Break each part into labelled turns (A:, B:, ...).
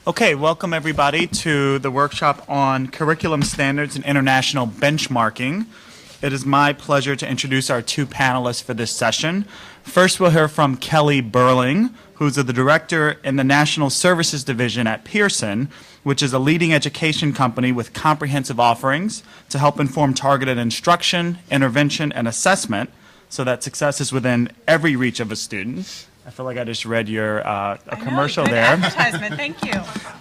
A: Okay, welcome everybody to the workshop on curriculum standards and international benchmarking. It is my pleasure to introduce our two panelists for this session. First, we'll hear from Kelly Burling, who's the director in the National Services Division at Pearson, which is a leading education company with comprehensive offerings to help inform targeted instruction, intervention, and assessment so that success is within every reach of a student. I feel like I just read your a commercial
B: good
A: there.
B: Advertisement, thank you.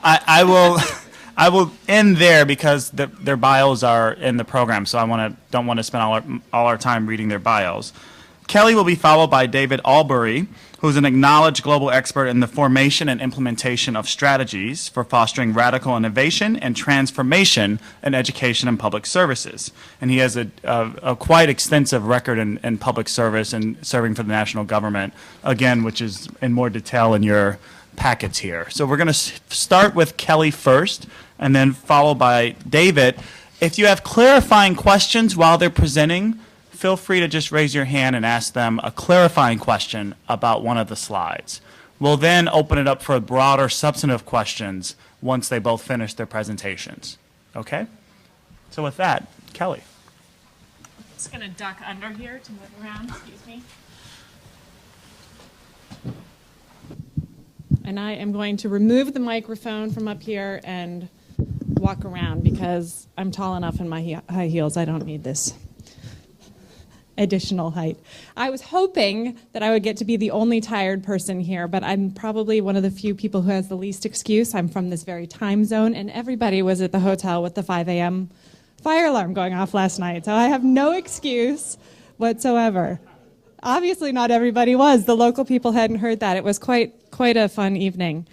A: I will end there because their bios are in the program, so I don't want to spend all our time reading their bios. Kelly will be followed by David Albury, who's an acknowledged global expert in the formation and implementation of strategies for fostering radical innovation and transformation in education and public services. And he has a quite extensive record in public service and serving for the national government, again, which is in more detail in your packets here. So we're going to start with Kelly first and then followed by David. If you have clarifying questions while they're presenting, feel free to just raise your hand and ask them a clarifying question about one of the slides. We'll then open it up for broader substantive questions once they both finish their presentations. Okay? So with that, Kelly.
B: I'm just going to duck under here to move around. Excuse me. And I am going to remove the microphone from up here and walk around because I'm tall enough in my high heels. I don't need this additional height. I was hoping that I would get to be the only tired person here, but I'm probably one of the few people who has the least excuse. I'm from this very time zone, and everybody was at the hotel with the 5 a.m. fire alarm going off last night, so I have no excuse whatsoever. Obviously not everybody was. The local people hadn't heard that. It was quite a fun evening.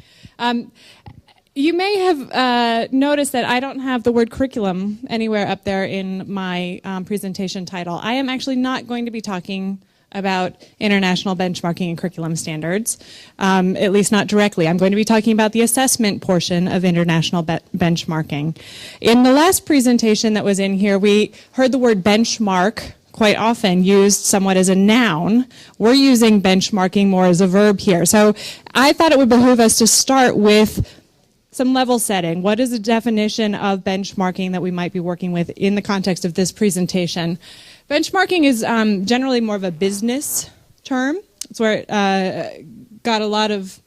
B: You may have noticed that I don't have the word curriculum anywhere up there in my presentation title. I am actually not going to be talking about international benchmarking and curriculum standards, at least not directly. I'm going to be talking about the assessment portion of international benchmarking. In the last presentation that was in here, we heard the word benchmark quite often used somewhat as a noun. We're using benchmarking more as a verb here. So I thought it would behoove us to start with some level setting. What is the definition of benchmarking that we might be working with in the context of this presentation? Benchmarking is generally more of a business term. It's where it got a lot of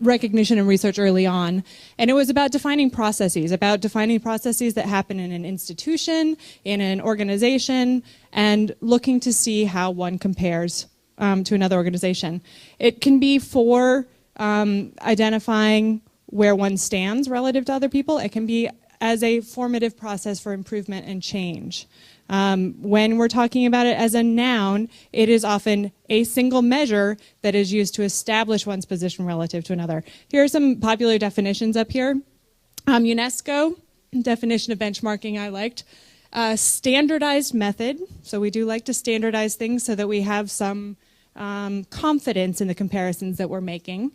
B: recognition and research early on. And it was about defining processes that happen in an institution, in an organization, and looking to see how one compares to another organization. It can be for identifying where one stands relative to other people. It can be as a formative process for improvement and change. When we're talking about it as a noun, it is often a single measure that is used to establish one's position relative to another. Here are some popular definitions up here. UNESCO definition of benchmarking I liked. Standardized method. So we do like to standardize things so that we have some confidence in the comparisons that we're making.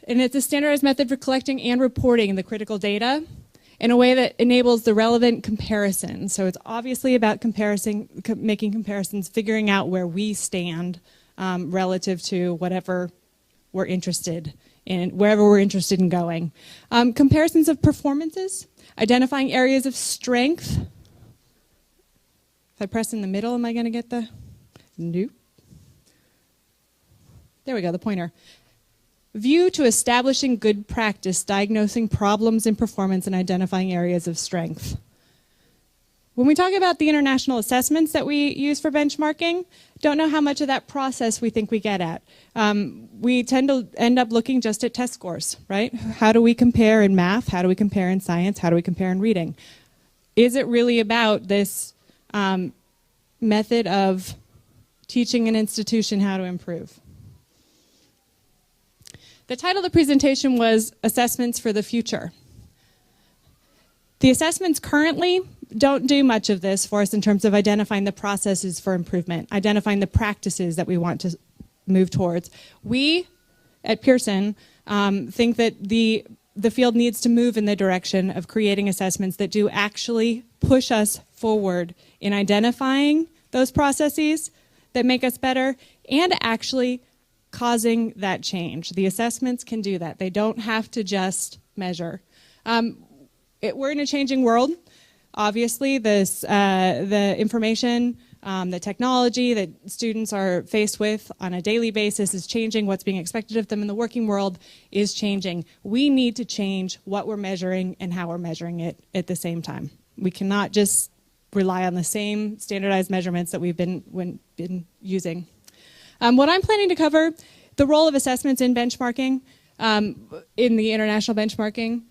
B: And it's a standardized method for collecting and reporting the critical data in a way that enables the relevant comparison. So it's obviously about making comparisons, figuring out where we stand relative to whatever we're interested in, wherever we're interested in going. Comparisons of performances, identifying areas of strength. If I press in the middle, am I going to get the? Nope. There we go, the pointer. View to establishing good practice, diagnosing problems in performance, and identifying areas of strength. When we talk about the international assessments that we use for benchmarking, don't know how much of that process we think we get at. We tend to end up looking just at test scores, right? How do we compare in math? How do we compare in science? How do we compare in reading? Is it really about this method of teaching an institution how to improve? The title of the presentation was Assessments for the Future. The assessments currently don't do much of this for us in terms of identifying the processes for improvement, identifying the practices that we want to move towards. We, at Pearson, think that the field needs to move in the direction of creating assessments that do actually push us forward in identifying those processes that make us better and actually causing that change. The assessments can do that. They don't have to just measure. We're in a changing world. Obviously, the information, the technology that students are faced with on a daily basis is changing. What's being expected of them in the working world is changing. We need to change what we're measuring and how we're measuring it at the same time. We cannot just rely on the same standardized measurements that we've been using. What I'm planning to cover, the role of assessments in benchmarking, in the international benchmarking.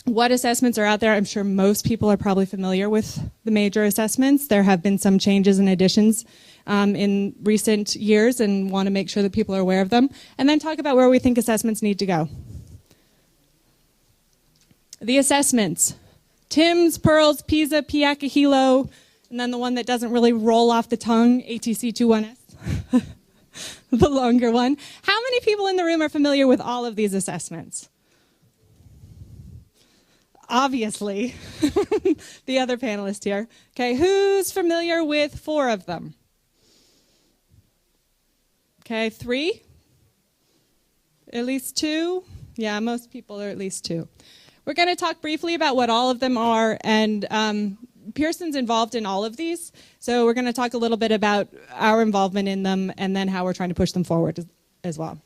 B: What assessments are out there? I'm sure most people are probably familiar with the major assessments. There have been some changes and additions in recent years, and want to make sure that people are aware of them. And then talk about where we think assessments need to go. The assessments. TIMSS, PEARLS, PISA, PIACA, HELO, and then the one that doesn't really roll off the tongue, ATC21S, the longer one. How many people in the room are familiar with all of these assessments? Obviously, the other panelist here. Okay, who's familiar with 4 of them? Okay, 3? At least 2? Yeah, most people are at least 2. We're going to talk briefly about what all of them are, and Pearson's involved in all of these, so we're going to talk a little bit about our involvement in them and then how we're trying to push them forward as well.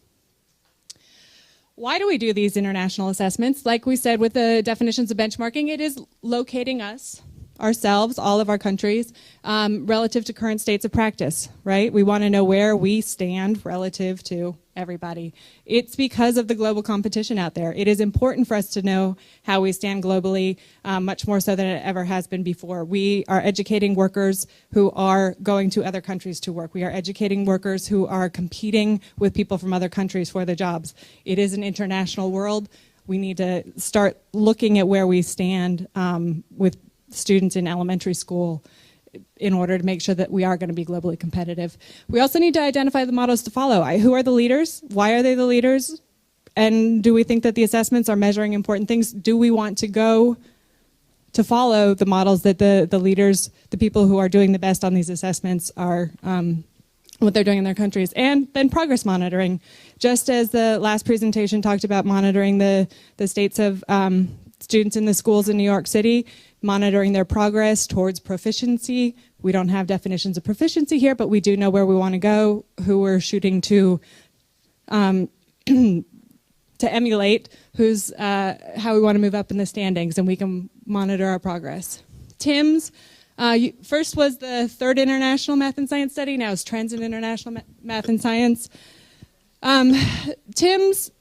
B: Why do we do these international assessments? Like we said with the definitions of benchmarking, it is locating us, ourselves, all of our countries, relative to current states of practice, right? We want to know where we stand relative to everybody. It's because of the global competition out there. It is important for us to know how we stand globally, much more so than it ever has been before. We are educating workers who are going to other countries to work. We are educating workers who are competing with people from other countries for the jobs. It is an international world. We need to start looking at where we stand with students in elementary school in order to make sure that we are going to be globally competitive. We also need to identify the models to follow. Who are the leaders? Why are they the leaders? And do we think that the assessments are measuring important things? Do we want to go to follow the models that the leaders, the people who are doing the best on these assessments are, what they're doing in their countries? And then progress monitoring. Just as the last presentation talked about monitoring the states of students in the schools in New York City, monitoring their progress towards proficiency. We don't have definitions of proficiency here, but we do know where we want to go, who we're shooting to emulate, who's how we want to move up in the standings, and we can monitor our progress. TIMSS, first was the 3rd International Math and Science Study, now it's Trends in International Math and Science. TIMSS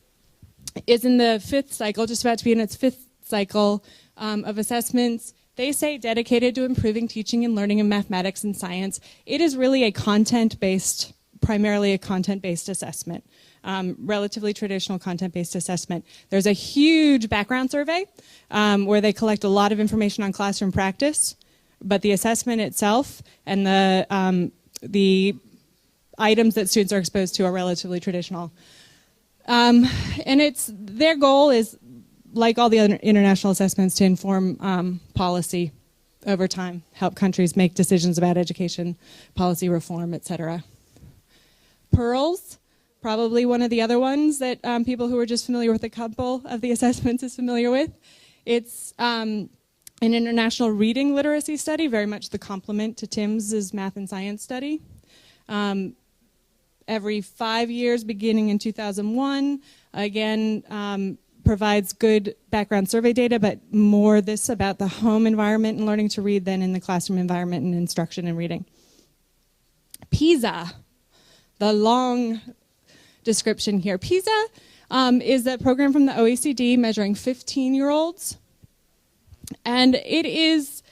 B: is in the 5th cycle, just about to be in its 5th cycle of assessments. They say dedicated to improving teaching and learning in mathematics and science. It is really a content-based, primarily a content-based assessment, relatively traditional content-based assessment. There's a huge background survey where they collect a lot of information on classroom practice, but the assessment itself and the items that students are exposed to are relatively traditional. And their goal is, like all the other international assessments, to inform policy over time, help countries make decisions about education, policy reform, etc. PEARLS, probably one of the other ones that people who are just familiar with a couple of the assessments is familiar with. It's an international reading literacy study, very much the complement to TIMSS's math and science study. Every 5 years, beginning in 2001, again, provides good background survey data, but more this about the home environment and learning to read than in the classroom environment and instruction and reading. PISA, the long description here. PISA is a program from the OECD measuring 15-year-olds, and it is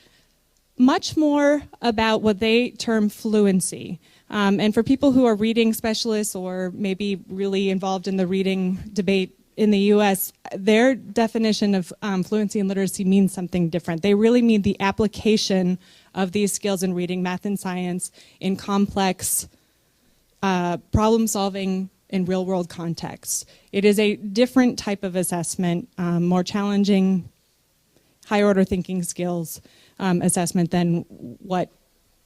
B: much more about what they term fluency. And for people who are reading specialists or maybe really involved in the reading debate in the US, their definition of fluency and literacy means something different. They really mean the application of these skills in reading, math, and science in complex problem solving in real world contexts. It is a different type of assessment, more challenging, higher order thinking skills assessment than what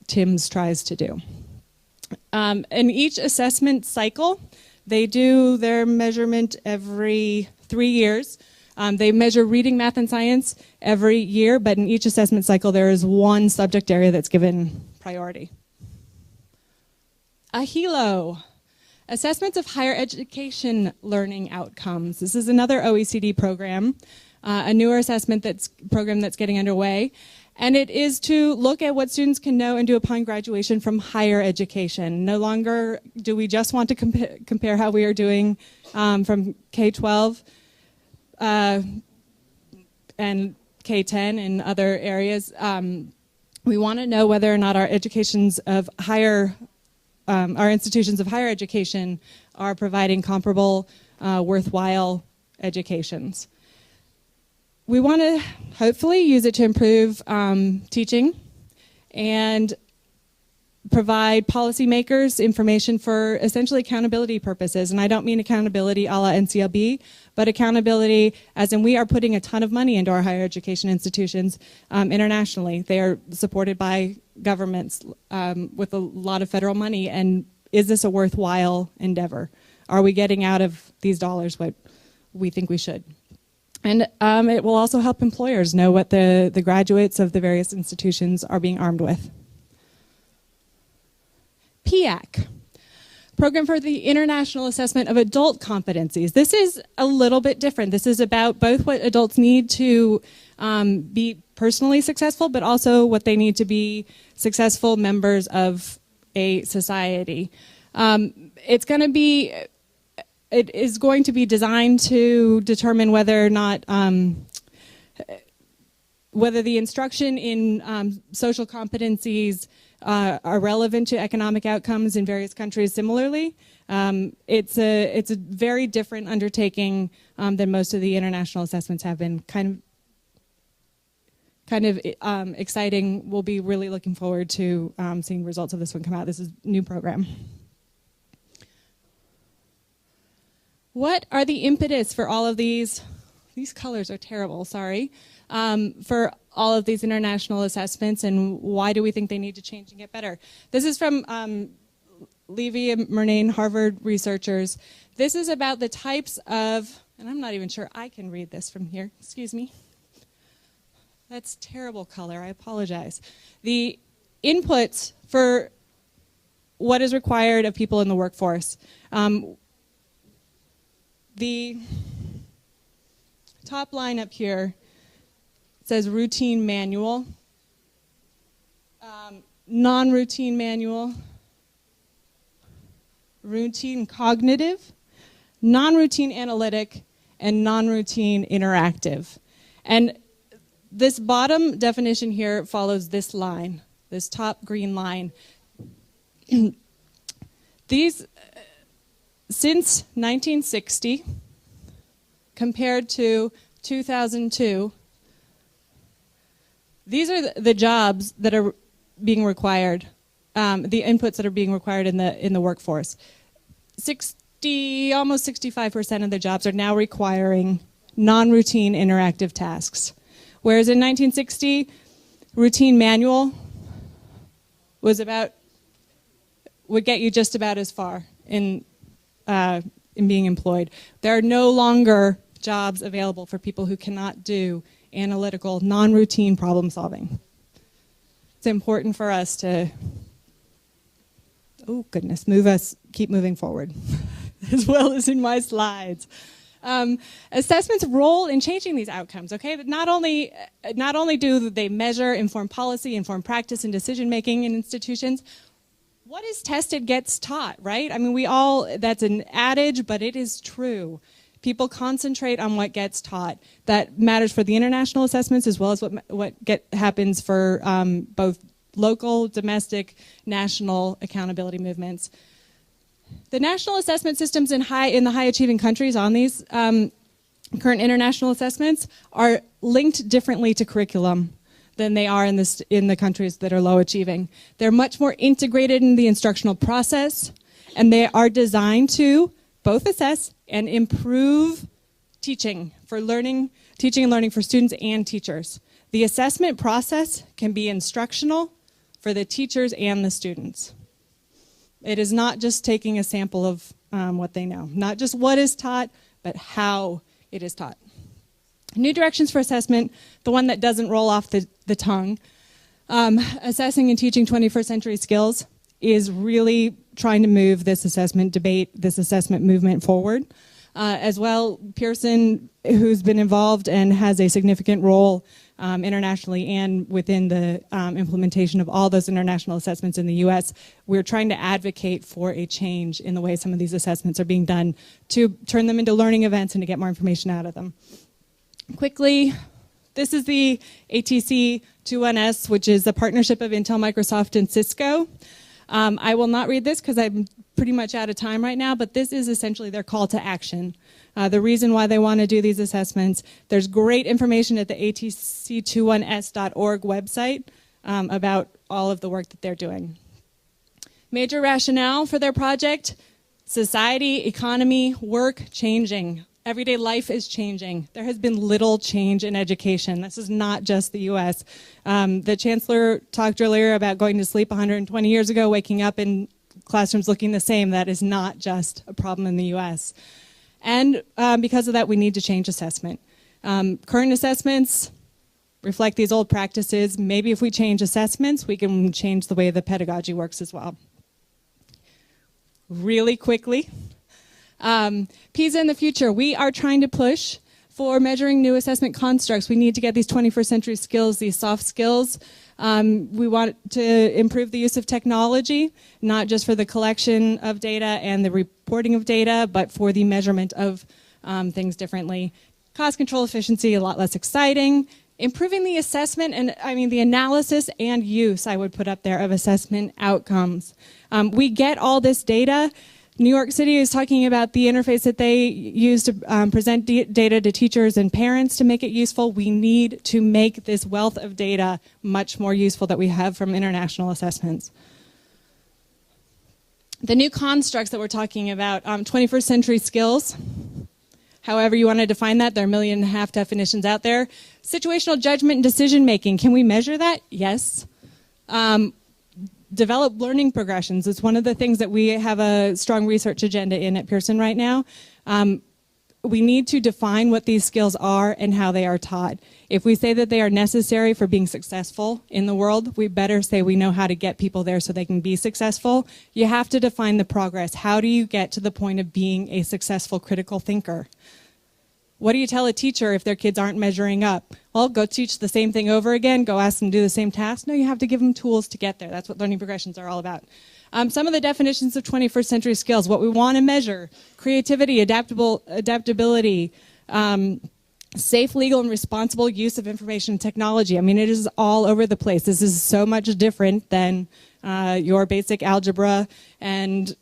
B: TIMSS tries to do. In each assessment cycle, They do their measurement every 3 years. They measure reading, math, and science every year, but in each assessment cycle there is one subject area that's given priority. AHELO, Assessments of Higher Education Learning Outcomes. This is another OECD program, a newer assessment program that's getting underway. And it is to look at what students can know and do upon graduation from higher education. No longer do we just want to compare how we are doing from K-12 and K-10 and other areas. We want to know whether or not our institutions of higher education are providing comparable, worthwhile educations. We want to hopefully use it to improve teaching and provide policymakers information for essentially accountability purposes. And I don't mean accountability a la NCLB, but accountability as in we are putting a ton of money into our higher education institutions internationally. They are supported by governments with a lot of federal money. And is this a worthwhile endeavor? Are we getting out of these dollars what we think we should? And it will also help employers know what the graduates of the various institutions are being armed with. PIAC, Program for the International Assessment of Adult Competencies. This is a little bit different. This is about both what adults need to be personally successful, but also what they need to be successful members of a society. It is going to be designed to determine whether or not, whether the instruction in social competencies are relevant to economic outcomes in various countries similarly. It's a very different undertaking than most of the international assessments have been. Kind of exciting. We'll be really looking forward to seeing results of this one come out. This is a new program. What are the impetus for all of these? These colors are terrible, sorry. For all of these international assessments, and why do we think they need to change and get better? This is from Levy and Murnane, Harvard researchers. This is about the types of, and I'm not even sure I can read this from here, excuse me. That's terrible color, I apologize. The inputs for what is required of people in the workforce. The top line up here says routine manual, non-routine manual, routine cognitive, non-routine analytic, and non-routine interactive. And this bottom definition here follows this line, this top green line. These, since 1960, compared to 2002, these are the jobs that are being required, the inputs that are being required in the workforce. Almost 65% of the jobs are now requiring non-routine interactive tasks. Whereas in 1960, routine manual would get you just about as far in being employed. There are no longer jobs available for people who cannot do analytical, non-routine problem solving. It's important for us to, oh goodness, keep moving forward, as well as in my slides. Assessment's role in changing these outcomes, okay? But not only do they measure, inform policy, inform practice and decision making in institutions, what is tested gets taught, right? I mean, that's an adage, but it is true. People concentrate on what gets taught. That matters for the international assessments as well as what happens for both local, domestic, national accountability movements. The national assessment systems in the high achieving countries on these current international assessments are linked differently to curriculum than they are in the countries that are low achieving. They're much more integrated in the instructional process, and they are designed to both assess and improve teaching and learning for students and teachers. The assessment process can be instructional for the teachers and the students. It is not just taking a sample of what they know, not just what is taught, but how it is taught. New directions for assessment, the one that doesn't roll off the tongue. Assessing and teaching 21st century skills is really trying to move this assessment debate, this assessment movement forward. As well, Pearson, who's been involved and has a significant role internationally and within the implementation of all those international assessments in the US, we're trying to advocate for a change in the way some of these assessments are being done to turn them into learning events and to get more information out of them. Quickly, this is the ATC 21S, which is a partnership of Intel, Microsoft, and Cisco. I will not read this because I'm pretty much out of time right now, but this is essentially their call to action. The reason why they want to do these assessments, there's great information at the atc21s.org website about all of the work that they're doing. Major rationale for their project: society, economy, work changing. Everyday life is changing. There has been little change in education. This is not just the US. The chancellor talked earlier about going to sleep 120 years ago, waking up in classrooms looking the same. That is not just a problem in the US. And because of that, we need to change assessment. Current assessments reflect these old practices. Maybe if we change assessments, we can change the way the pedagogy works as well. Really quickly, PISA in the future. We are trying to push for measuring new assessment constructs. We need to get these 21st century skills, these soft skills. We want to improve the use of technology, not just for the collection of data and the reporting of data, but for the measurement of things differently. Cost control efficiency, a lot less exciting. Improving the assessment and, the analysis and use, I would put up there, of assessment outcomes. We get all this data. New York City is talking about the interface that they use to present data to teachers and parents to make it useful. We need to make this wealth of data much more useful that we have from international assessments. The new constructs that we're talking about, 21st century skills, however you want to define that, there are 1.5 million definitions out there. Situational judgment and decision making, can we measure that? Yes. Develop learning progressions. It's one of the things that we have a strong research agenda in at Pearson right now. We need to define what these skills are and how they are taught. If we say that they are necessary for being successful in the world, we better say we know how to get people there so they can be successful. You have to define the progress. How do you get to the point of being a successful critical thinker? What do you tell a teacher if their kids aren't measuring up? Well, go teach the same thing over again, go ask them to do the same task. No, you have to give them tools to get there. That's what learning progressions are all about. Some of the definitions of 21st century skills, what we want to measure: creativity, adaptability, safe, legal, and responsible use of information and technology. It is all over the place. This is so much different than your basic algebra and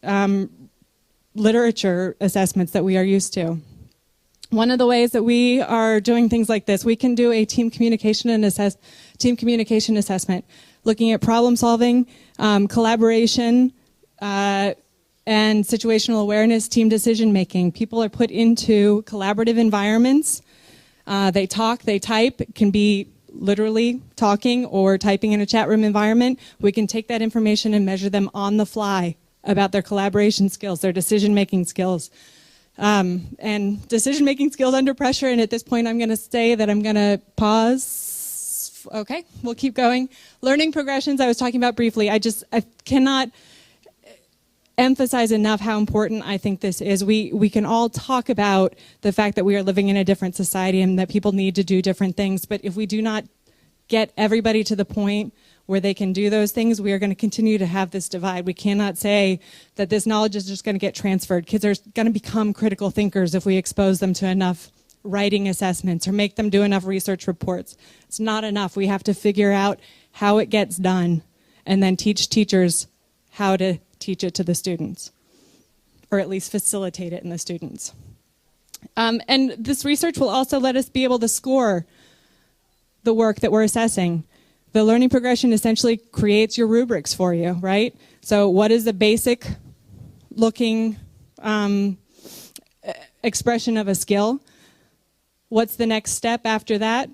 B: literature assessments that we are used to. One of the ways that we are doing things like this, we can do a team communication assessment, looking at problem solving, collaboration, and situational awareness, team decision making. People are put into collaborative environments. They talk, they type. It can be literally talking or typing in a chat room environment. We can take that information and measure them on the fly about their collaboration skills, their decision making skills. And decision-making skills under pressure, and at this point I'm going to say that I'm going to pause. Okay, we'll keep going. Learning progressions, I was talking about briefly. I cannot emphasize enough how important I think this is. We can all talk about the fact that we are living in a different society and that people need to do different things, but if we do not get everybody to the point where they can do those things, we are going to continue to have this divide. We cannot say that this knowledge is just going to get transferred. Kids are going to become critical thinkers if we expose them to enough writing assessments or make them do enough research reports. It's not enough. We have to figure out how it gets done and then teach teachers how to teach it to the students, or at least facilitate it in the students. And this research will also let us be able to score the work that we're assessing. The learning progression essentially creates your rubrics for you, right? So what is the basic looking expression of a skill? What's the next step after that?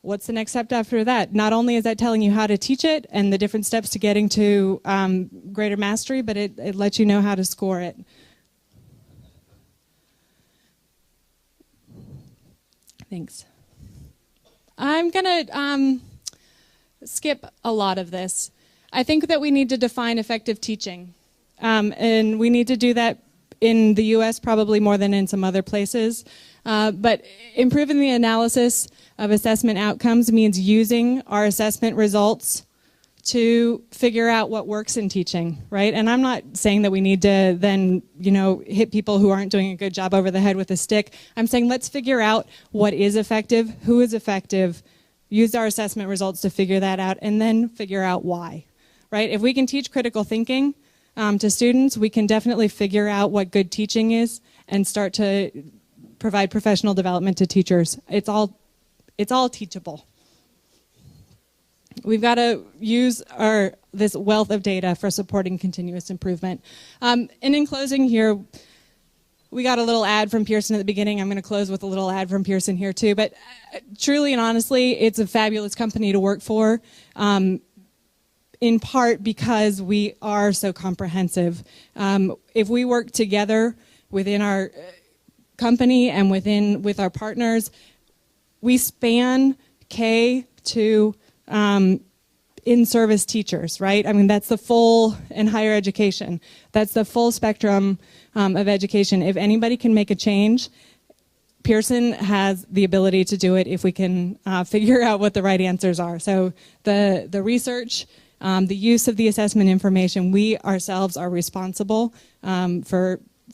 B: What's the next step after that? Not only is that telling you how to teach it and the different steps to getting to greater mastery, but it lets you know how to score it. Thanks. I'm going to skip a lot of this. I think that we need to define effective teaching. And we need to do that in the US probably more than in some other places. But improving the analysis of assessment outcomes means using our assessment results to figure out what works in teaching, right? And I'm not saying that we need to then, hit people who aren't doing a good job over the head with a stick. I'm saying let's figure out what is effective, who is effective, use our assessment results to figure that out, and then figure out why, right? If we can teach critical thinking to students, we can definitely figure out what good teaching is and start to provide professional development to teachers. It's all teachable. We've got to use this wealth of data for supporting continuous improvement. And in closing here, we got a little ad from Pearson at the beginning. I'm going to close with a little ad from Pearson here too. But truly and honestly, it's a fabulous company to work for, in part because we are so comprehensive. If we work together within our company and with our partners, we span K to in-service teachers, right? I mean, that's the full, in higher education, that's the full spectrum of education. If anybody can make a change, Pearson has the ability to do it if we can figure out what the right answers are. So the research, the use of the assessment information, we ourselves are responsible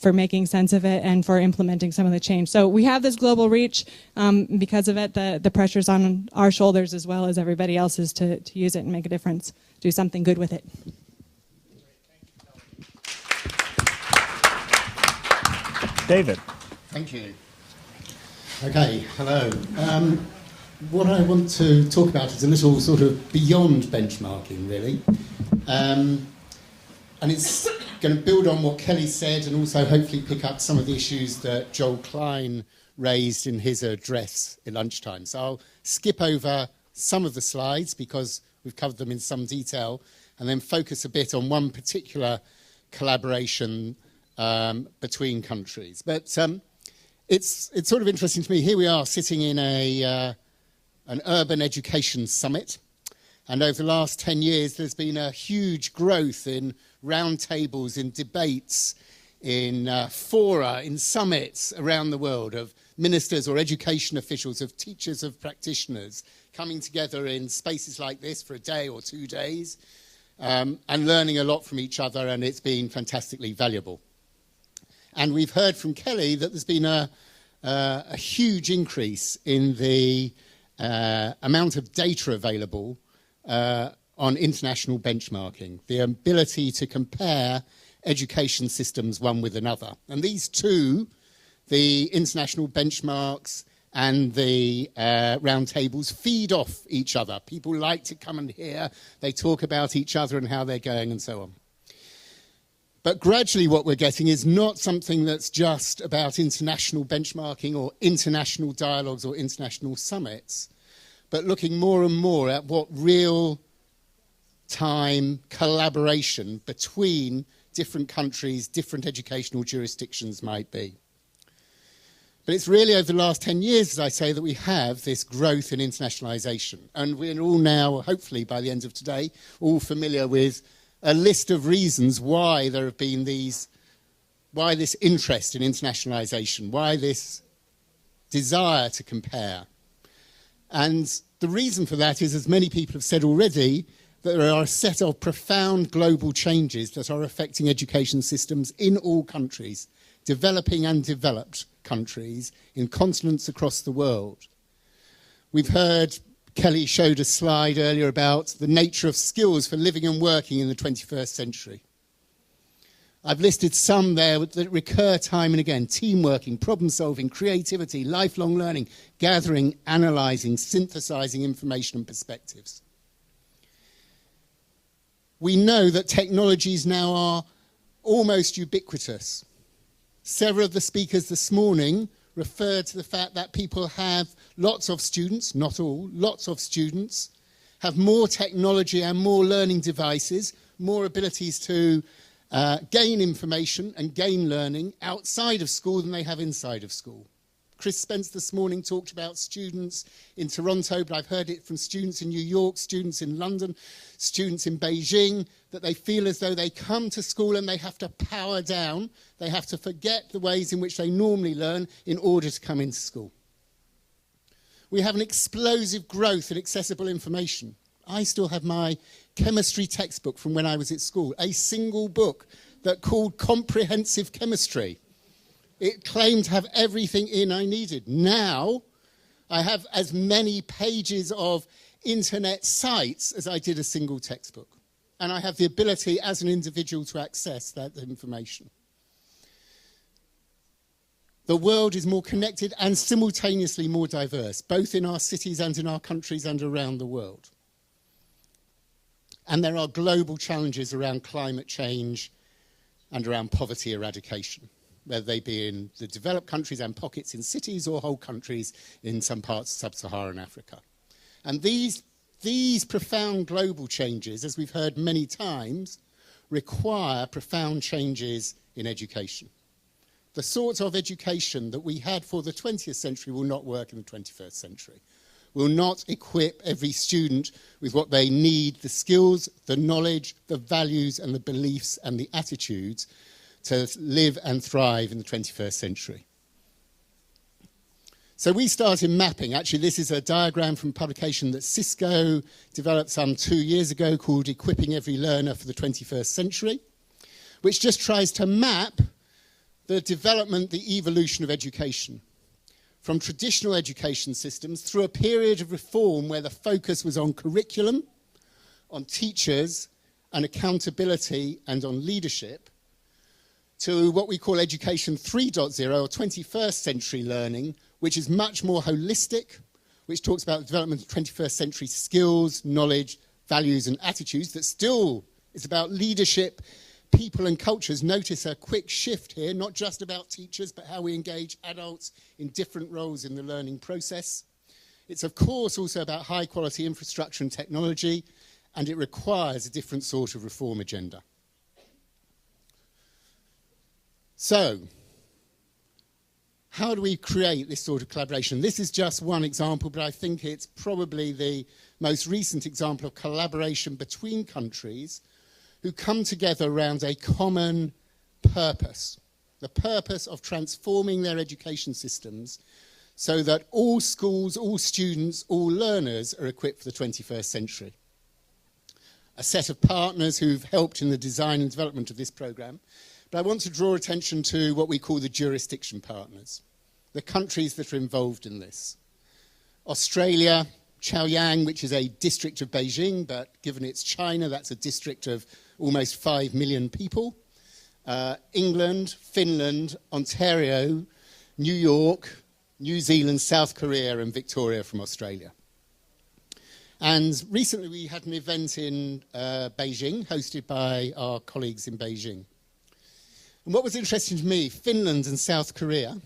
B: for making sense of it and for implementing some of the change. So we have this global reach. Because of it, the pressure's on our shoulders as well as everybody else's to use it and make a difference, do something good with it.
A: David.
C: Thank you. Okay, hello. What I want to talk about is a little sort of beyond benchmarking, really. And it's going to build on what Kelly said and also hopefully pick up some of the issues that Joel Klein raised in his address at lunchtime. So I'll skip over some of the slides because we've covered them in some detail and then focus a bit on one particular collaboration between countries. But it's sort of interesting to me. Here we are sitting in an urban education summit. And over the last 10 years, there's been a huge growth in roundtables, in debates, in fora, in summits around the world of ministers or education officials, of teachers, of practitioners coming together in spaces like this for a day or 2 days and learning a lot from each other, and it's been fantastically valuable. And we've heard from Kelly that there's been a huge increase in the amount of data available on international benchmarking, the ability to compare education systems one with another. And these two, the international benchmarks and the roundtables, feed off each other. People like to come and hear, they talk about each other and how they're going and so on. But gradually what we're getting is not something that's just about international benchmarking or international dialogues or international summits, but looking more and more at what real-time collaboration between different countries, different educational jurisdictions might be. But it's really over the last 10 years, as I say, that we have this growth in internationalisation. And we're all now, hopefully by the end of today, all familiar with a list of reasons why there have been why this interest in internationalisation, why this desire to compare. And the reason for that is, as many people have said already, that there are a set of profound global changes that are affecting education systems in all countries, developing and developed countries, in continents across the world. We've heard, Kelly showed a slide earlier about the nature of skills for living and working in the 21st century. I've listed some there that recur time and again: teamworking, problem solving, creativity, lifelong learning, gathering, analysing, synthesising information and perspectives. We know that technologies now are almost ubiquitous. Several of the speakers this morning referred to the fact that people have lots of students, not all, lots of students, have more technology and more learning devices, more abilities to gain information and gain learning outside of school than they have inside of school. Chris Spence this morning talked about students in Toronto, but I've heard it from students in New York, students in London, students in Beijing, that they feel as though they come to school and they have to power down. They have to forget the ways in which they normally learn in order to come into school. We have an explosive growth in accessible information. I still have my chemistry textbook from when I was at school, a single book that called Comprehensive Chemistry. It claimed to have everything in I needed. Now, I have as many pages of internet sites as I did a single textbook. And I have the ability as an individual to access that information. The world is more connected and simultaneously more diverse, both in our cities and in our countries and around the world. And there are global challenges around climate change and around poverty eradication, whether they be in the developed countries and pockets in cities or whole countries in some parts of sub-Saharan Africa. And these profound global changes, as we've heard many times, require profound changes in education. The sort of education that we had for the 20th century will not work in the 21st century. Will not equip every student with what they need, the skills, the knowledge, the values and the beliefs and the attitudes to live and thrive in the 21st century. So we started mapping. Actually, this is a diagram from a publication that Cisco developed some 2 years ago called Equipping Every Learner for the 21st Century, which just tries to map the development, the evolution of education from traditional education systems through a period of reform where the focus was on curriculum, on teachers, and accountability, and on leadership, to what we call Education 3.0, or 21st century learning, which is much more holistic, which talks about the development of 21st century skills, knowledge, values, and attitudes, that still is about leadership, people and cultures. Notice a quick shift here, not just about teachers, but how we engage adults in different roles in the learning process. It's, of course, also about high-quality infrastructure and technology, and it requires a different sort of reform agenda. So, how do we create this sort of collaboration? This is just one example, but I think it's probably the most recent example of collaboration between countries who come together around a common purpose, the purpose of transforming their education systems so that all schools, all students, all learners are equipped for the 21st century. A set of partners who've helped in the design and development of this programme. But I want to draw attention to what we call the jurisdiction partners, the countries that are involved in this. Australia, Chaoyang, which is a district of Beijing, but given it's China, that's a district of almost 5 million people. England, Finland, Ontario, New York, New Zealand, South Korea, and Victoria from Australia. And recently we had an event in Beijing, hosted by our colleagues in Beijing. And what was interesting to me, Finland and South Korea.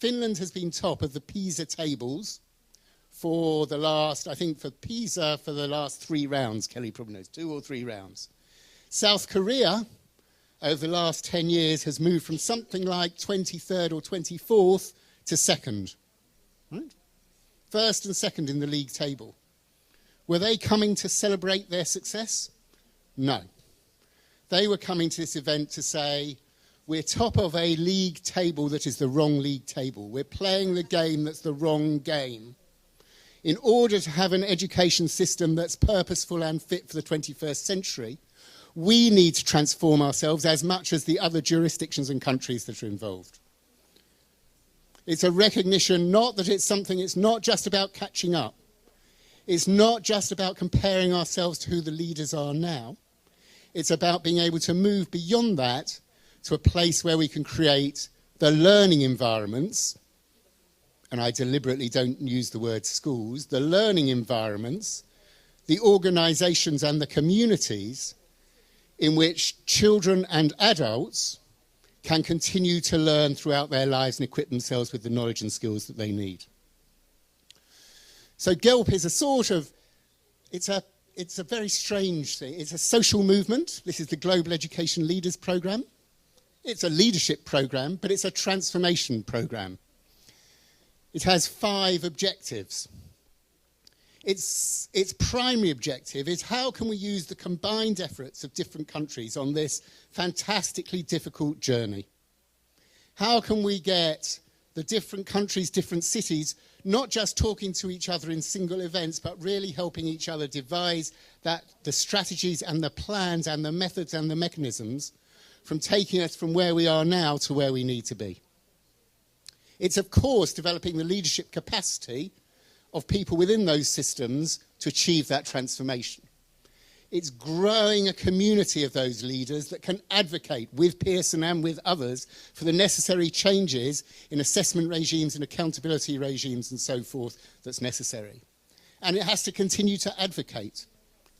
C: Finland has been top of the PISA tables for the last, I think for PISA, for the last 3 rounds. Kelly probably knows, 2 or 3 rounds. South Korea, over the last 10 years, has moved from something like 23rd or 24th to 2nd. Right? 1st and 2nd in the league table. Were they coming to celebrate their success? No. They were coming to this event to say, we're top of a league table that is the wrong league table. We're playing the game that's the wrong game. In order to have an education system that's purposeful and fit for the 21st century, we need to transform ourselves as much as the other jurisdictions and countries that are involved. It's a recognition not that it's something, it's not just about catching up. It's not just about comparing ourselves to who the leaders are now. It's about being able to move beyond that to a place where we can create the learning environments, and I deliberately don't use the word schools, the learning environments, the organisations and the communities in which children and adults can continue to learn throughout their lives and equip themselves with the knowledge and skills that they need. So GELP is a sort of, it's a very strange thing. It's a social movement. This is the Global Education Leaders Programme. It's a leadership programme, but it's a transformation programme. It has 5 objectives. Its primary objective is how can we use the combined efforts of different countries on this fantastically difficult journey? How can we get the different countries, different cities, not just talking to each other in single events, but really helping each other devise the strategies and the plans and the methods and the mechanisms from taking us from where we are now to where we need to be. It's, of course, developing the leadership capacity of people within those systems to achieve that transformation. It's growing a community of those leaders that can advocate with Pearson and with others for the necessary changes in assessment regimes and accountability regimes and so forth that's necessary. And it has to continue to advocate.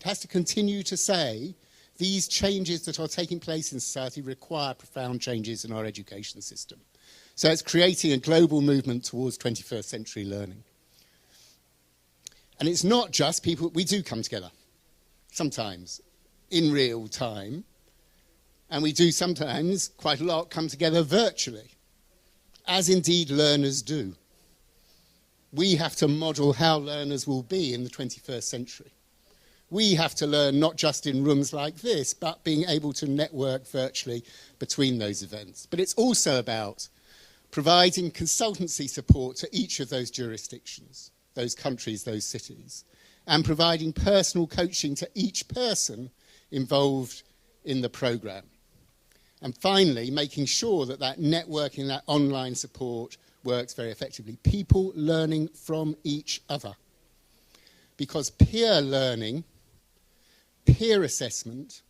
C: It has to continue to say these changes that are taking place in society require profound changes in our education system. So it's creating a global movement towards 21st century learning. And it's not just people, we do come together sometimes in real time, and we do sometimes, quite a lot, come together virtually, as indeed learners do. We have to model how learners will be in the 21st century. We have to learn not just in rooms like this, but being able to network virtually between those events. But it's also about providing consultancy support to each of those jurisdictions, those countries, those cities, and providing personal coaching to each person involved in the programme. And finally, making sure that that networking, that online support works very effectively. People learning from each other. Because peer learning, peer assessment,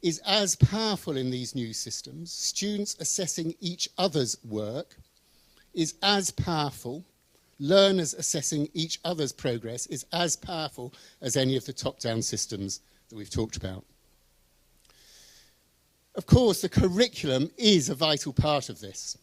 C: is as powerful in these new systems. Students assessing each other's work is as powerful. Learners assessing each other's progress is as powerful as any of the top-down systems that we've talked about. Of course, the curriculum is a vital part of this.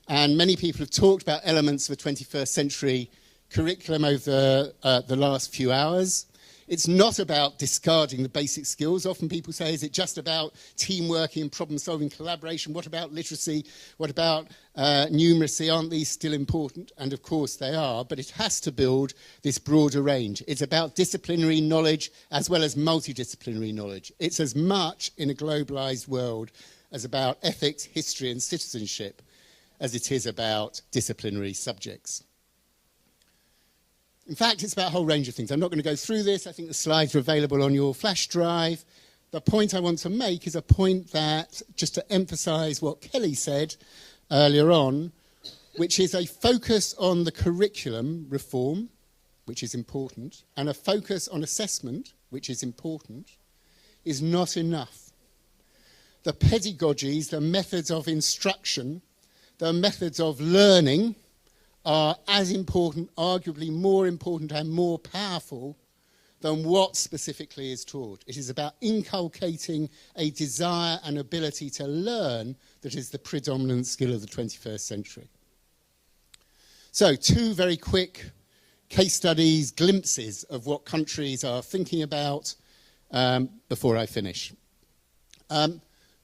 C: And many people have talked about elements of the 21st century curriculum over the last few hours. It's not about discarding the basic skills. Often people say, is it just about teamwork and problem-solving, collaboration? What about literacy? What about numeracy? Aren't these still important? And of course they are, but it has to build this broader range. It's about disciplinary knowledge as well as multidisciplinary knowledge. It's as much in a globalized world as about ethics, history, and citizenship as it is about disciplinary subjects. In fact, it's about a whole range of things. I'm not going to go through this. I think the slides are available on your flash drive. The point I want to make is a point that, just to emphasize what Kelly said earlier on, which is a focus on the curriculum reform, which is important, and a focus on assessment, which is important, is not enough. The pedagogies, the methods of instruction, the methods of learning are as important, arguably more important and more powerful than what specifically is taught. It is about inculcating a desire and ability to learn that is the predominant skill of the 21st century. So, 2 very quick case studies, glimpses of what countries are thinking about before I finish.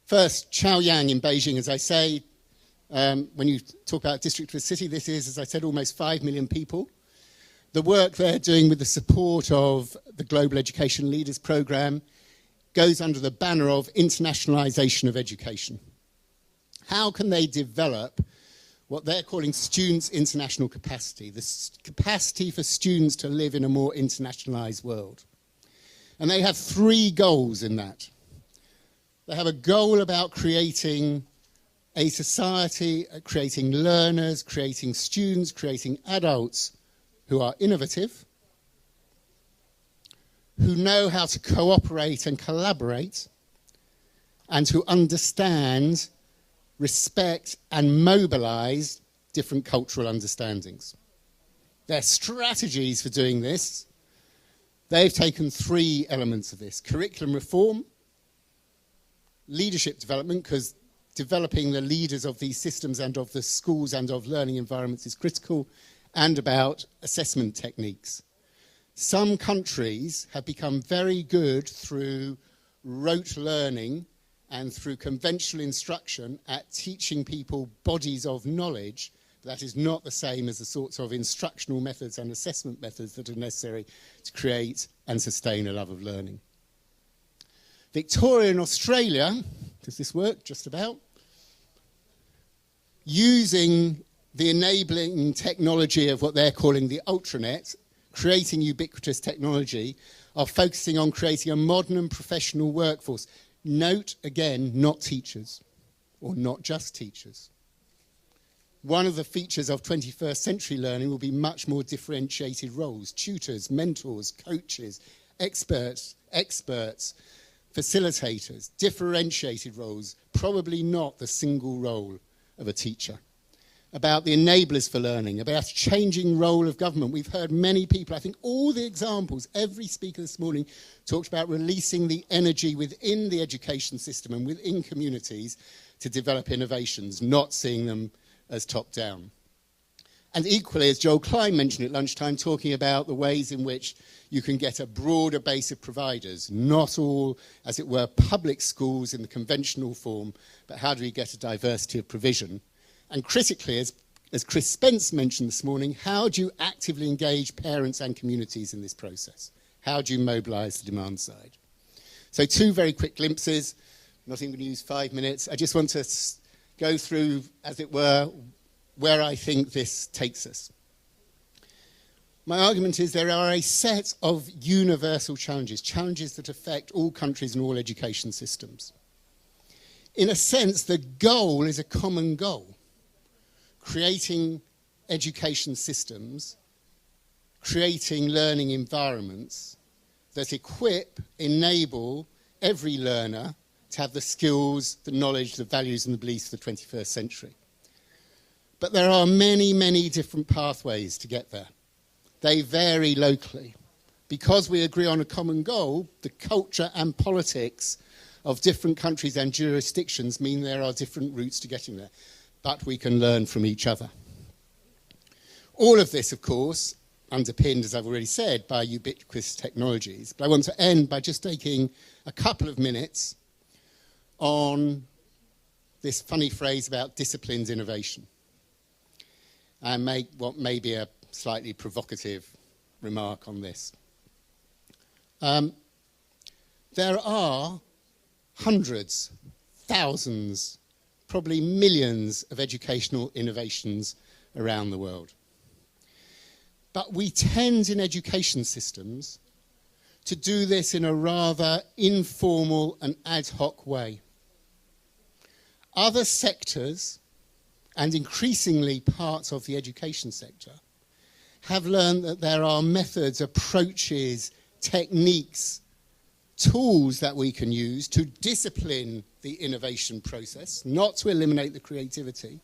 C: First, Chaoyang in Beijing, as I say, when you talk about district to a city, this is, as I said, almost 5 million people. The work they're doing with the support of the Global Education Leaders Programme goes under the banner of internationalisation of education. How can they develop what they're calling students' international capacity, the capacity for students to live in a more internationalised world? And they have 3 goals in that. They have a goal about creating a society, creating learners, creating students, creating adults who are innovative, who know how to cooperate and collaborate, and who understand, respect, and mobilize different cultural understandings. Their strategies for doing this, they've taken 3 elements of this: curriculum reform, leadership development, because developing the leaders of these systems and of the schools and of learning environments is critical, and about assessment techniques. Some countries have become very good through rote learning and through conventional instruction at teaching people bodies of knowledge. That is not the same as the sorts of instructional methods and assessment methods that are necessary to create and sustain a love of learning. Victoria in Australia, does this work? Just about. Using the enabling technology of what they're calling the ultranet, creating ubiquitous technology, are focusing on creating a modern and professional workforce. Note, again, not teachers, or not just teachers. One of the features of 21st century learning will be much more differentiated roles: tutors, mentors, coaches, experts, facilitators, differentiated roles, probably not the single role of a teacher. About the enablers for learning, about a changing role of government. We've heard many people, I think all the examples, every speaker this morning talked about releasing the energy within the education system and within communities to develop innovations, not seeing them as top-down. And equally, as Joel Klein mentioned at lunchtime, talking about the ways in which you can get a broader base of providers, not all, as it were, public schools in the conventional form, but how do we get a diversity of provision? And critically, as Chris Spence mentioned this morning, how do you actively engage parents and communities in this process? How do you mobilise the demand side? So 2 very quick glimpses. I'm not even going to use 5 minutes. I just want to go through, as it were, where I think this takes us. My argument is there are a set of universal challenges that affect all countries and all education systems. In a sense, the goal is a common goal: creating education systems, creating learning environments that equip, enable every learner to have the skills, the knowledge, the values and the beliefs of the 21st century. But there are many, many different pathways to get there. They vary locally. Because we agree on a common goal, the culture and politics of different countries and jurisdictions mean there are different routes to getting there. But we can learn from each other. All of this, of course, underpinned, as I've already said, by ubiquitous technologies. But I want to end by just taking a couple of minutes on this funny phrase about disciplined innovation, and make what may be a slightly provocative remark on this. There are hundreds, thousands, probably millions of educational innovations around the world. But we tend in education systems to do this in a rather informal and ad hoc way. Other sectors, and increasingly parts of the education sector, have learned that there are methods, approaches, techniques, tools that we can use to discipline the innovation process, not to eliminate the creativity,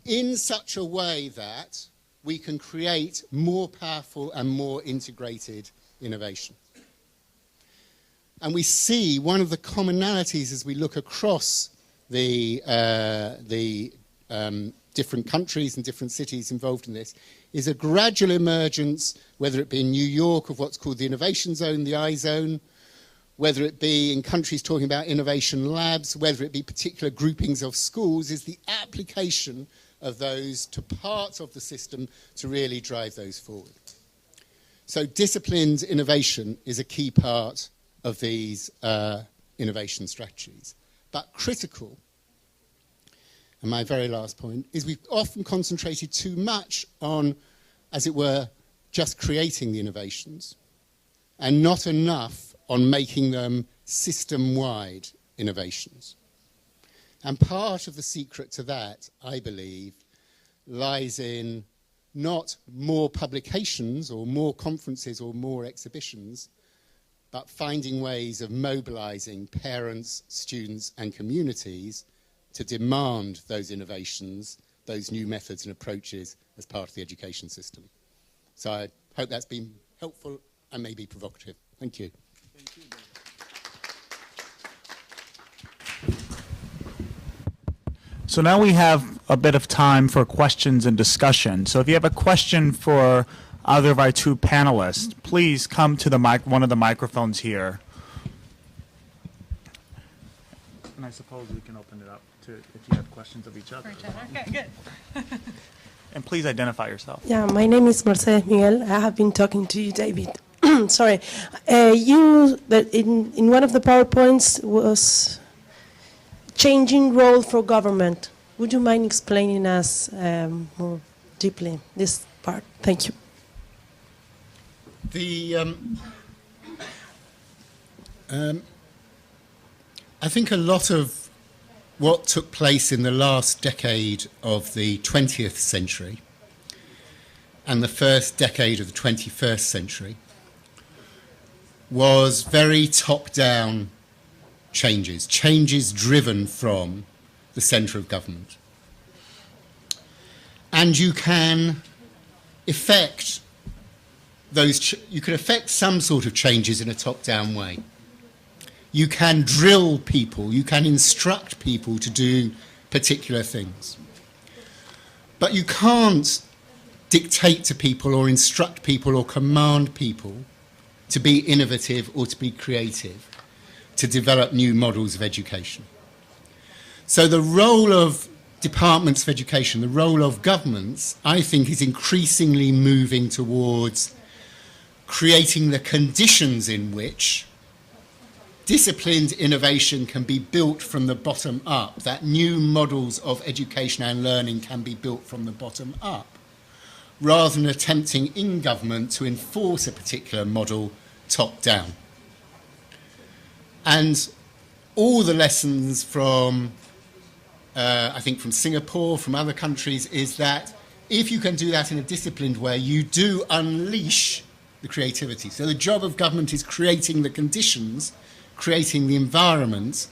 C: in such a way that we can create more powerful and more integrated innovation. And we see one of the commonalities as we look across the different countries and different cities involved in this is a gradual emergence, whether it be in New York of what's called the Innovation Zone, the I-Zone, whether it be in countries talking about innovation labs, whether it be particular groupings of schools, is the application of those to parts of the system to really drive those forward. So disciplined innovation is a key part of these innovation strategies. But critical, and my very last point, is we've often concentrated too much on, as it were, just creating the innovations, and not enough on making them system-wide innovations. And part of the secret to that, I believe, lies in not more publications or more conferences or more exhibitions, but finding ways of mobilizing parents, students, and communities to demand those innovations, those new methods and approaches as part of the education system. So I hope that's been helpful and maybe provocative. Thank you. Thank you.
A: So now we have a bit of time for questions and discussion. So if you have a question for either of our two panelists, please come to the one of the microphones here. And I suppose we can open it up to if you have questions of each other.
D: Okay, good.
A: And please identify yourself.
E: Yeah, my name is Mercedes Miguel. I have been talking to you, David. Sorry. In one of the PowerPoints was changing role for government. Would you mind explaining us more deeply this part? Thank you.
C: I think a lot of what took place in the last decade of the 20th century and the first decade of the 21st century was very top-down changes driven from the centre of government. And you can effect you can effect some sort of changes in a top-down way. You can drill people, you can instruct people to do particular things. But you can't dictate to people or instruct people or command people to be innovative or to be creative, to develop new models of education. So the role of departments of education, the role of governments, I think is increasingly moving towards creating the conditions in which disciplined innovation can be built from the bottom up, that new models of education and learning can be built from the bottom up, rather than attempting in government to enforce a particular model top down. And all the lessons from, I think from Singapore, from other countries, is that if you can do that in a disciplined way, you do unleash the creativity. So the job of government is creating the conditions, creating the environment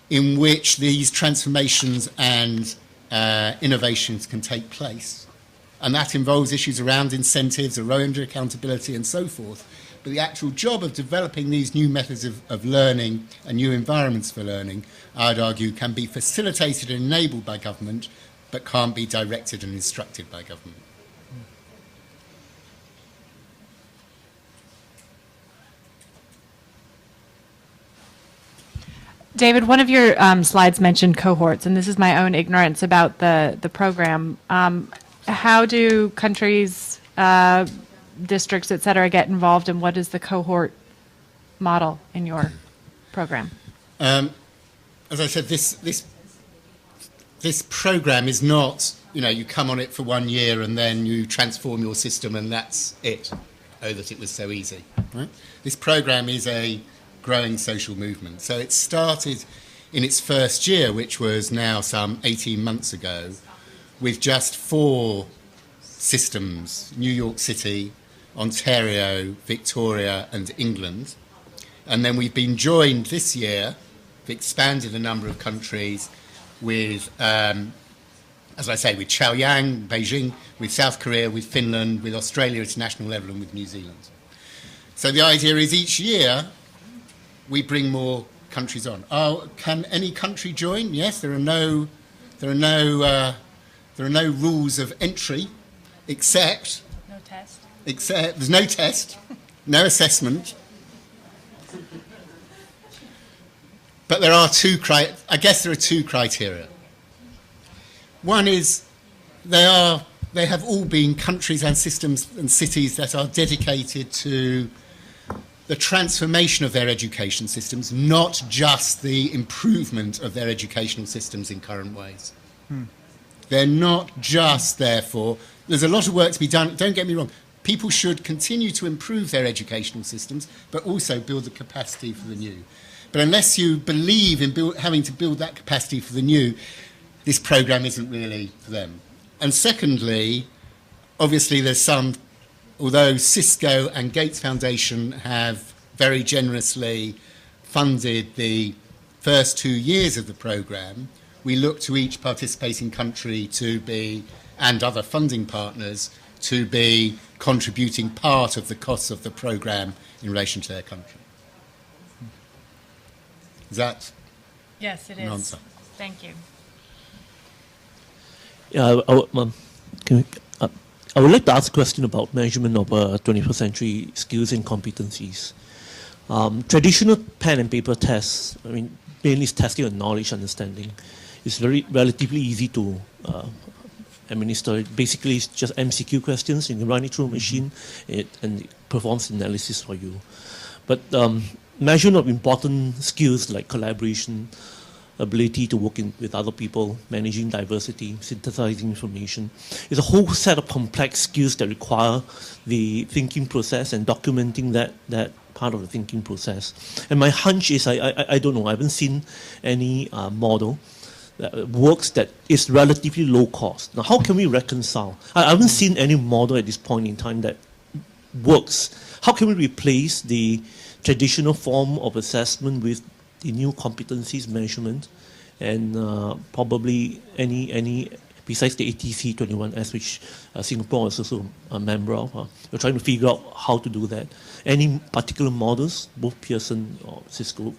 C: in which these transformations and innovations can take place. And that involves issues around incentives, around accountability and so forth. But the actual job of developing these new methods of learning and new environments for learning, I'd argue, can be facilitated and enabled by government, but can't be directed and instructed by government.
D: David, one of your slides mentioned cohorts, and this is my own ignorance about the program. How do countries, districts, et cetera, get involved, and what is the cohort model in your program?
C: As I said, this program is not, you come on it for 1 year and then you transform your system and that's it. Oh, that it was so easy. Right? This program is a growing social movement. So it started in its first year, which was now some 18 months ago, with just 4 systems: New York City, Ontario, Victoria and England. And then we've been joined this year, we've expanded the number of countries with, as I say, with Chaoyang, Beijing, with South Korea, with Finland, with Australia at national level and with New Zealand. So the idea is each year we bring more countries on. Can any country join? Yes, there are no rules of entry, except there's no test, no assessment. But there are two criteria. One is they have all been countries and systems and cities that are dedicated to the transformation of their education systems, not just the improvement of their educational systems in current ways. They're not just, therefore, there's a lot of work to be done. Don't get me wrong. People should continue to improve their educational systems, but also build the capacity for the new. But unless you believe in having to build that capacity for the new, this program isn't really for them. And secondly, obviously there's although Cisco and Gates Foundation have very generously funded the first 2 years of the program, we look to each participating country and other funding partners to be contributing part of the costs of the program in relation to their country. Is that
D: Yes, it
C: an
D: is.
C: answer?
D: Thank you.
F: Yeah, can I would like to ask a question about measurement of 21st century skills and competencies. Traditional pen and paper tests, I mean, mainly is testing on knowledge understanding. It's very relatively easy to administer. Basically, it's just MCQ questions. You can run it through a machine, and it performs analysis for you. But measurement of important skills like collaboration, ability to work with other people, managing diversity, synthesizing information, is a whole set of complex skills that require the thinking process and documenting that part of the thinking process. And my hunch is, I don't know, I haven't seen any model that works that is relatively low cost. Now, how can we reconcile? I haven't seen any model at this point in time that works. How can we replace the traditional form of assessment with the new competencies measurement, and probably any besides the ATC 21S, which Singapore is also a member of. We're trying to figure out how to do that. Any particular models, both Pearson or Cisco,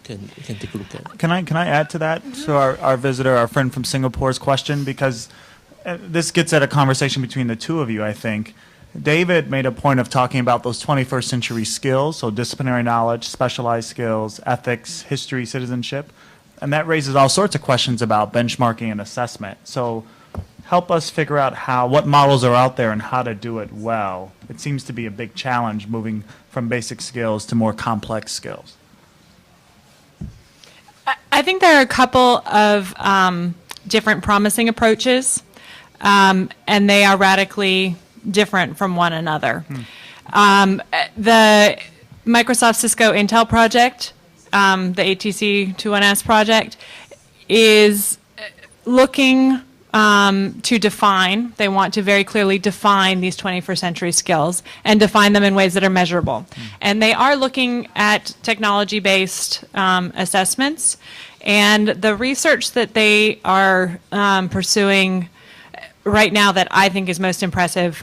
F: can take a look at.
A: Can I add to that? So our visitor, our friend from Singapore's question, because this gets at a conversation between the two of you, I think. David made a point of talking about those 21st century skills, so disciplinary knowledge, specialized skills, ethics, history, citizenship, and that raises all sorts of questions about benchmarking and assessment. So help us figure out what models are out there and how to do it well. It seems to be a big challenge moving from basic skills to more complex skills.
D: I think there are a couple of different promising approaches, and they are radically different from one another. The Microsoft Cisco Intel project, the ATC 21S project, is looking to define, they want to very clearly define these 21st century skills and define them in ways that are measurable. And they are looking at technology-based assessments, and the research that they are pursuing right now that I think is most impressive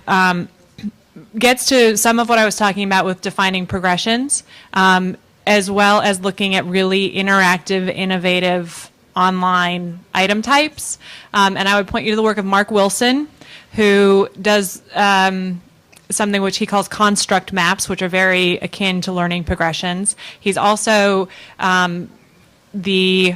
D: gets to some of what I was talking about with defining progressions, as well as looking at really interactive, innovative online item types. And I would point you to the work of Mark Wilson, who does something which he calls construct maps, which are very akin to learning progressions. He's also the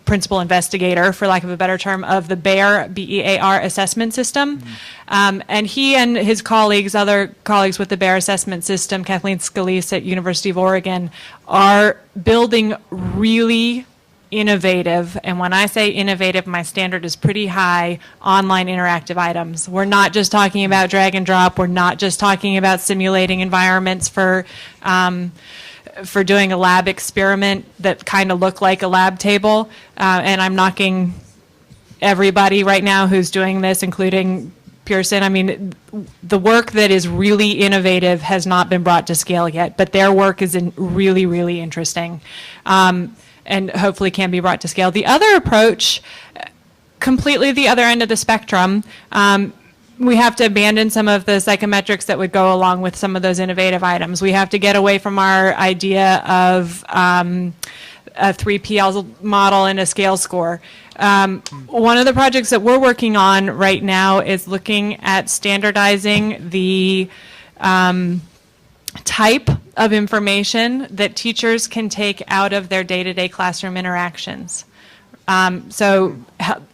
D: principal investigator, for lack of a better term, of the BEAR, B-E-A-R assessment system. And he and his colleagues, other colleagues with the BEAR assessment system, Kathleen Scalise at University of Oregon, are building really innovative, and when I say innovative, my standard is pretty high, online interactive items. We're not just talking about drag and drop. We're not just talking about simulating environments for doing a lab experiment that kind of look like a lab table. And I'm knocking everybody right now who's doing this, including Pearson. I mean, the work that is really innovative has not been brought to scale yet, but their work is really, really interesting. And hopefully can be brought to scale. The other approach, completely the other end of the spectrum, we have to abandon some of the psychometrics that would go along with some of those innovative items. We have to get away from our idea of a 3PL model and a scale score. One of the projects that we're working on right now is looking at standardizing the type of information that teachers can take out of their day-to-day classroom interactions. So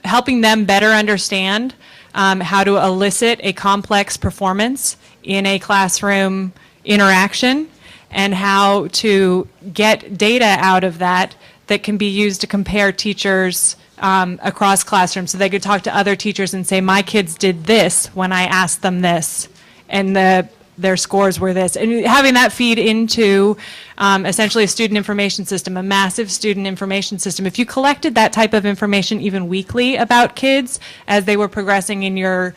D: helping them better understand how to elicit a complex performance in a classroom interaction, and how to get data out of that that can be used to compare teachers across classrooms. So they could talk to other teachers and say, my kids did this when I asked them this, and their scores were this. And having that feed into essentially a student information system, a massive student information system. If you collected that type of information even weekly about kids as they were progressing in your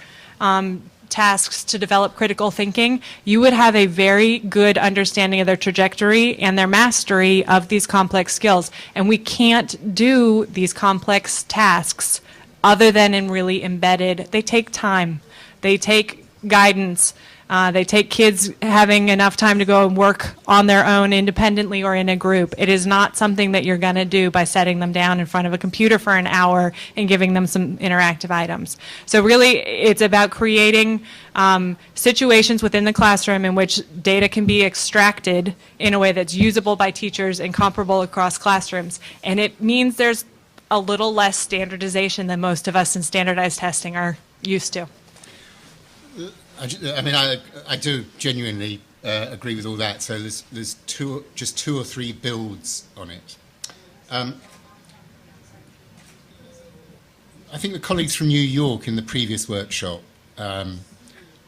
D: tasks to develop critical thinking, you would have a very good understanding of their trajectory and their mastery of these complex skills. And we can't do these complex tasks other than in really embedded. They take time. They take guidance. They take kids having enough time to go and work on their own independently or in a group. It is not something that you're going to do by setting them down in front of a computer for an hour and giving them some interactive items. So really, it's about creating situations within the classroom in which data can be extracted in a way that's usable by teachers and comparable across classrooms. And it means there's a little less standardization than most of us in standardized testing are used to.
C: I mean, I do genuinely agree with all that. So there's just two or three builds on it. I think the colleagues from New York in the previous workshop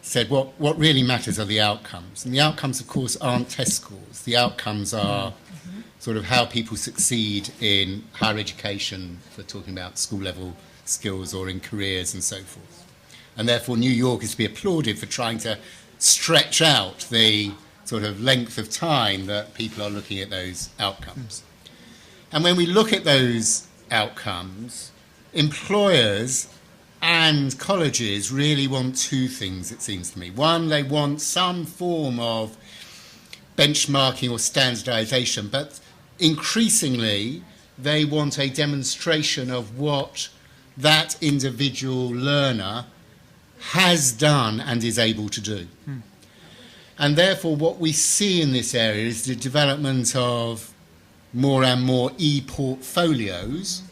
C: said what really matters are the outcomes. And the outcomes, of course, aren't test scores. The outcomes are sort of how people succeed in higher education, if we're talking about school-level skills, or in careers and so forth. And therefore, New York is to be applauded for trying to stretch out the sort of length of time that people are looking at those outcomes. And when we look at those outcomes, employers and colleges really want two things, it seems to me. One, they want some form of benchmarking or standardization, but increasingly they want a demonstration of what that individual learner has done and is able to do. And therefore what we see in this area is the development of more and more e-portfolios,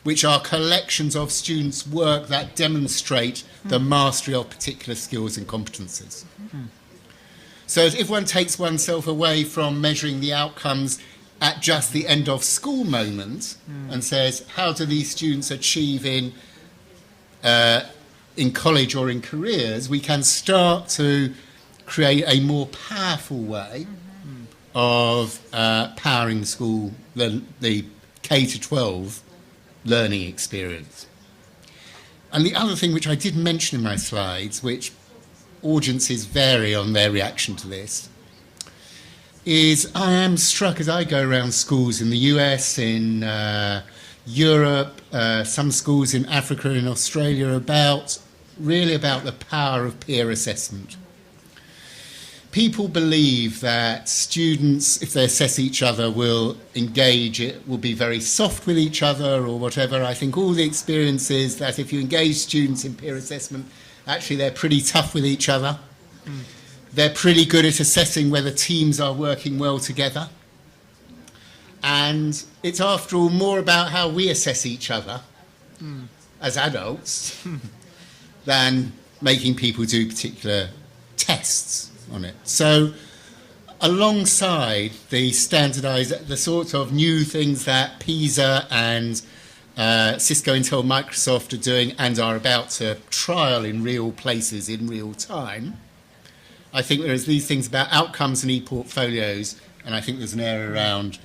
C: which are collections of students' work that demonstrate the mastery of particular skills and competencies. So if one takes oneself away from measuring the outcomes at just the end of school moment and says, how do these students achieve in college or in careers, we can start to create a more powerful way of powering school, the K-12 learning experience. And the other thing which I did mention in my slides, which audiences vary on their reaction to this, is I am struck as I go around schools in the US, in Europe, some schools in Africa and Australia, really about the power of peer assessment. People believe that students, if they assess each other, will engage, it will be very soft with each other or whatever. I think all the experience is that if you engage students in peer assessment, actually they're pretty tough with each other. They're pretty good at assessing whether teams are working well together. And it's, after all, more about how we assess each other as adults than making people do particular tests on it. So alongside the standardized, the sort of new things that PISA and Cisco, Intel, Microsoft are doing and are about to trial in real places in real time, I think there is these things about outcomes and e-portfolios, and I think there's an area around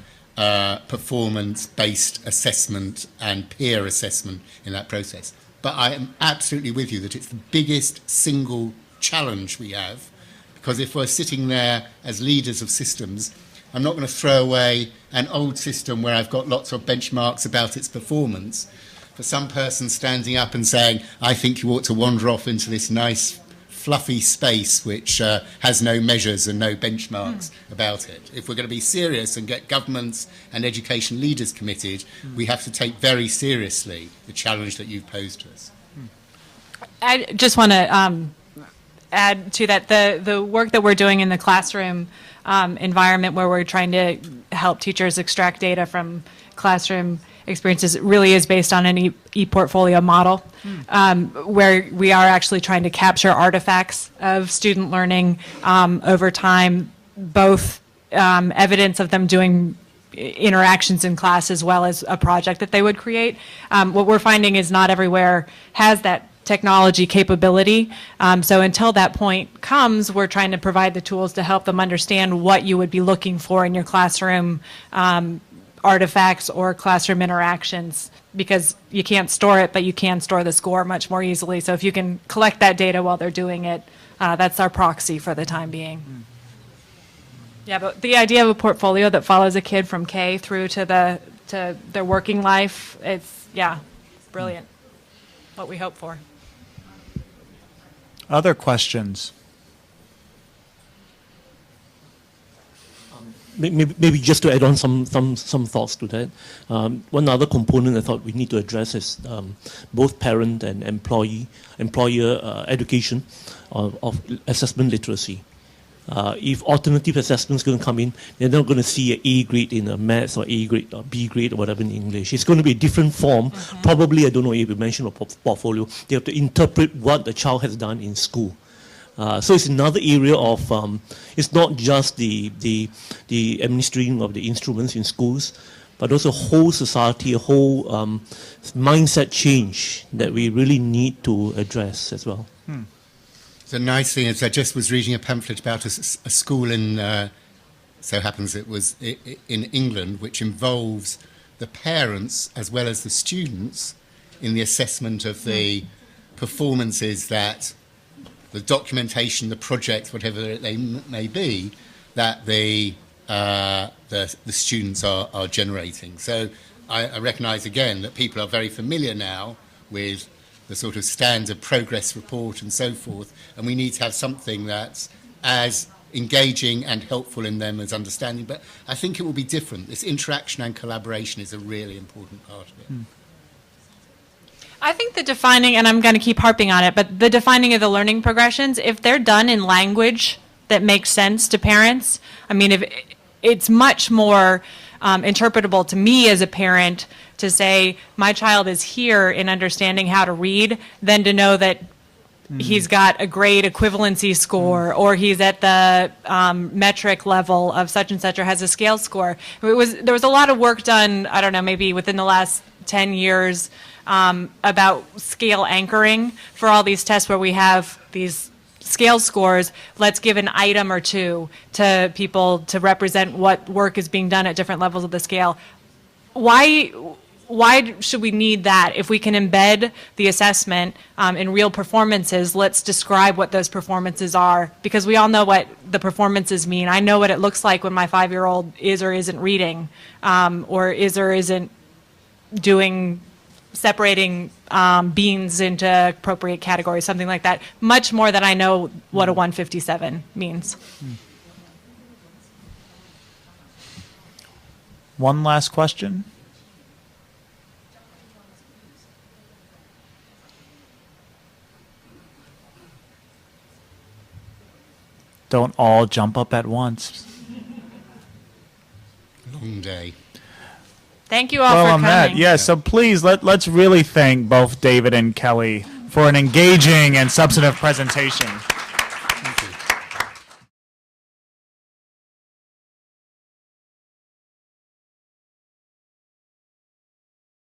C: performance-based assessment and peer assessment in that process. But I am absolutely with you that it's the biggest single challenge we have, because if we're sitting there as leaders of systems, I'm not going to throw away an old system where I've got lots of benchmarks about its performance for some person standing up and saying, I think you ought to wander off into this nice fluffy space which has no measures and no benchmarks about it. If we're going to be serious and get governments and education leaders committed, we have to take very seriously the challenge that you've posed to us.
D: I just want to add to that, the work that we're doing in the classroom environment, where we're trying to help teachers extract data from classroom experiences, really is based on an e-portfolio model, where we are actually trying to capture artifacts of student learning over time, both evidence of them doing interactions in class as well as a project that they would create. What we're finding is not everywhere has that technology capability. So until that point comes, we're trying to provide the tools to help them understand what you would be looking for in your classroom artifacts or classroom interactions, because you can't store it, but you can store the score much more easily. So if you can collect that data while they're doing it, that's our proxy for the time being. Yeah, but the idea of a portfolio that follows a kid from K through to their working life, it's, yeah, brilliant. What we hope for.
A: Other questions?
F: maybe just to add on some thoughts to that. One other component I thought we need to address is both parent and employer education of assessment literacy. If alternative assessment is going to come in, they're not going to see an A grade in a maths or A grade or B grade or whatever in English. It's going to be a different form. Probably, I don't know if you mentioned a portfolio. They have to interpret what the child has done in school. So it's another area of, it's not just the administering of the instruments in schools, but also whole society, a whole mindset change that we really need to address as well.
C: The nice thing is I just was reading a pamphlet about a school in, so happens it was in England, which involves the parents as well as the students in the assessment of the performances that the documentation, the projects, whatever they may be, that the students are generating. So I recognise again that people are very familiar now with the sort of standard progress report and so forth, and we need to have something that's as engaging and helpful in them as understanding. But I think it will be different. This interaction and collaboration is a really important part of it.
D: I think the defining, and I'm going to keep harping on it, but the defining of the learning progressions, if they're done in language that makes sense to parents, I mean, if it's much more interpretable to me as a parent to say my child is here in understanding how to read than to know that he's got a grade equivalency score or he's at the metric level of such and such or has a scale score. There was a lot of work done, I don't know, maybe within the last 10 years about scale anchoring for all these tests where we have these scale scores. Let's give an item or two to people to represent what work is being done at different levels of the scale. Why should we need that? If we can embed the assessment in real performances, let's describe what those performances are, because we all know what the performances mean. I know what it looks like when my 5-year-old is or isn't reading, or is or isn't separating beans into appropriate categories, something like that, much more than I know what a 157 means.
A: One last question. Don't all jump up at once.
C: Long day.
D: Thank you all
A: Well,
D: for
A: on
D: coming.
A: that, yeah, so please, let's really thank both David and Kelly for an engaging and substantive presentation.